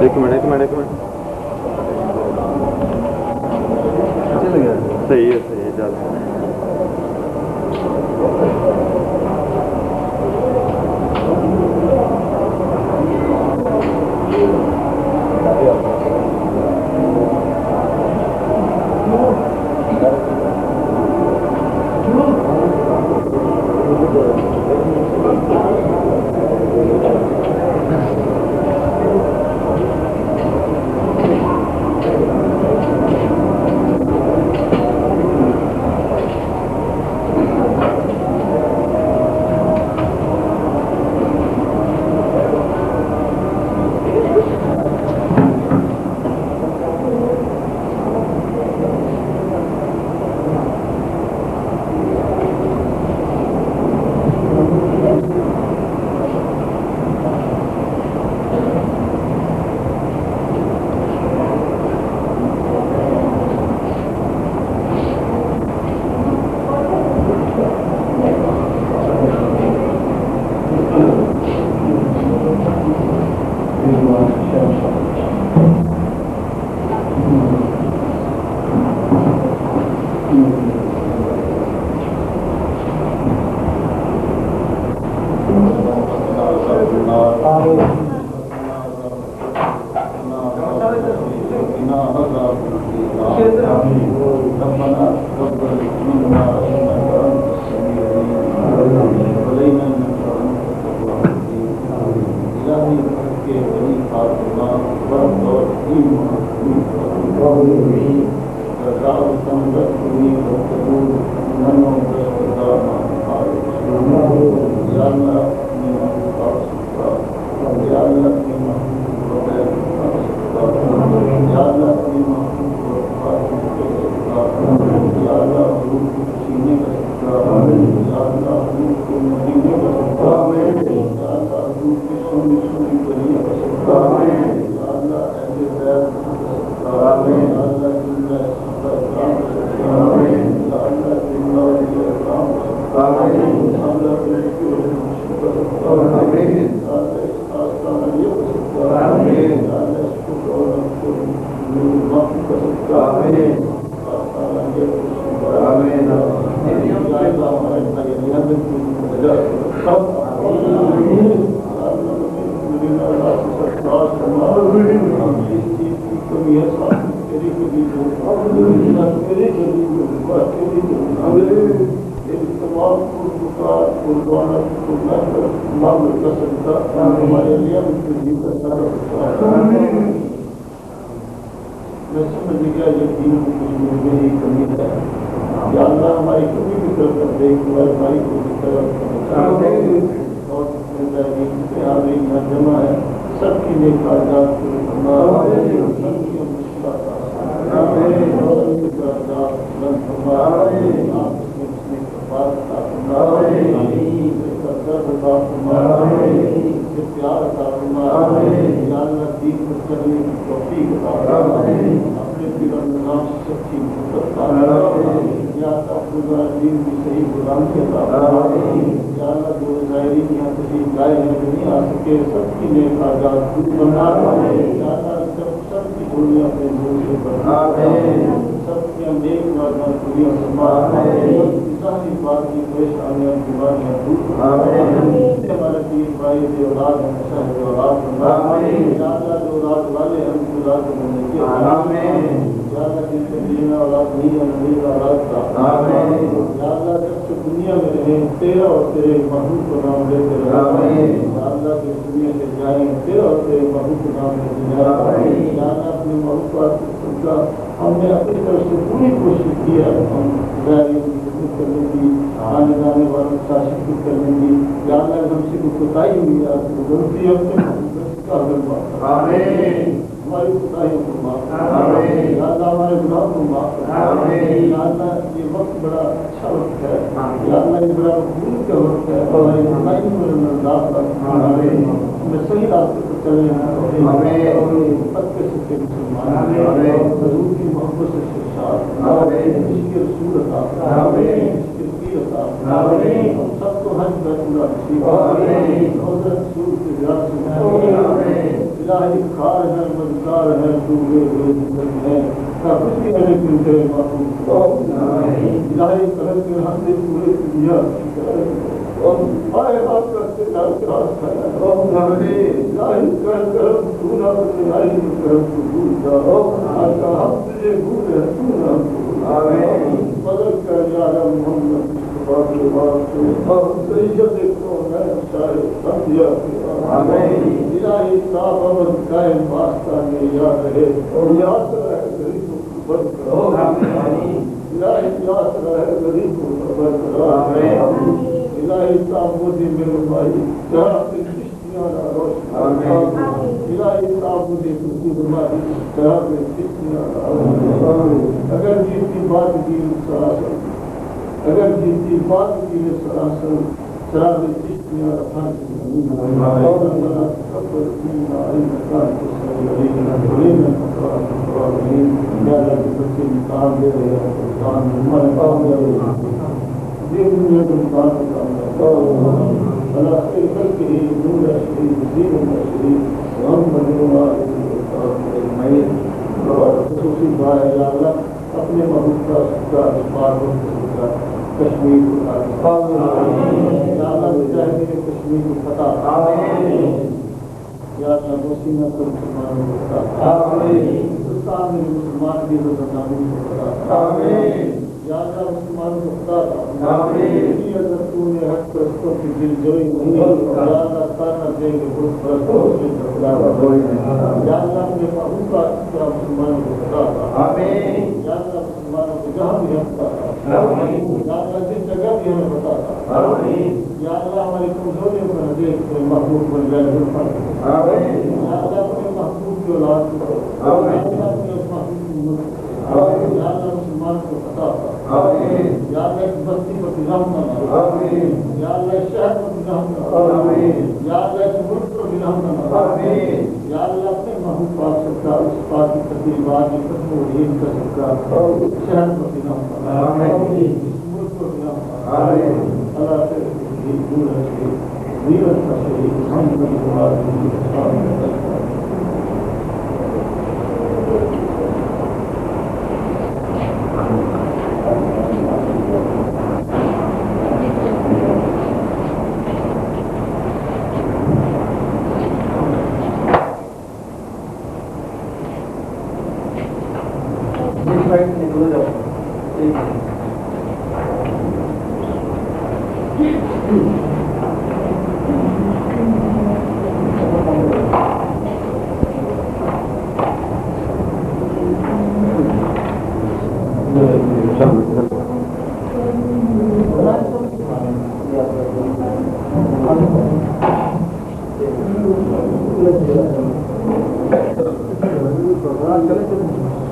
ایک منٹ صحیح ہے چل صحیح راستے چلے سچے مسلمان حضور کی محبت سے رسول عطا ہم سب کو حج بیت اللہ نصیب حضرت رسول کے زیادہ سے الہی خار ہے مددگار ہے ڈوبے ہوئے زندگی ہے کچھ بھی ہے لیکن تیرے معصوم الہی کرم کے ہم نے پورے دنیا آئے آپ کرتے الہی کرم تو نہ الہی کرم تو بھول جا آقا ہم تجھے بھولے تو نہ بھول مدد کر یا رب محمد الہی صاحب امن قائم واسطہ میں یاد رہے یاد رہے غریبوں کو بند کرو الہی یاد رہے غریبوں کو بند کرو الہی صاحب مجھے میرے بھائی جہاں پہ کشتیاں نہ روشن الہی صاحب مجھے ہماری جہاں پہ کشتیاں نہ روشن اگر جیتی بات کی سراسر اگر جیتی بات کی سراسر شراب کشتیاں رکھا اور اللہ تکبر فینا انکا تسلیمین یا اللہ کے بچے مقام دے رہے ہیں مقام مقام دے رہے ہیں دین دنیا کو مقام مقام اللہ خیر خلق ہی نور شریف دین شریف محمد اجمعین اور خصوصی دعا ہے یا اللہ اپنے محبوب کا صدقہ بار بار کشمیر کو یا اللہ مجاہدین کشمیر کو فتح یا اللہ مسلمانوں کو مسلمانوں کو فتح ہندوستان میں مسلمان کی رضامندی کو فتح یا اللہ مسلمانوں کو فتح اگر تو نے حق پرستوں کی دل جوئی نہیں یا اللہ تانا دے گے بہت پرستوں سے یا اللہ اپنے محبوب کا صدقہ مسلمانوں کو فتح یا اللہ مسلمانوں کو جہاں بھی ہم فتح یا اللہ جس جگہ بھی ہمیں بتا یا اللہ ہماری کمزوریوں کو نہ دیکھ محبوب بن جائے یا اللہ اپنے محبوب کی اولاد کو یا اللہ اپنے اس محبوب کی یا اللہ مسلمان کو بتا یا اللہ اس بستی پر نظام نہ یا اللہ اس شہر پر نظام نہ یا اللہ اس ملک پر نظام نہ یا اللہ اپنے محبوب پاک سرکار اس پاک کی تقریبات کی ختم و دین کا سرکار شہر پر نظام نہ ملک پر نظام اللہ سے دور ہے ویرت کا شہید محمد چلے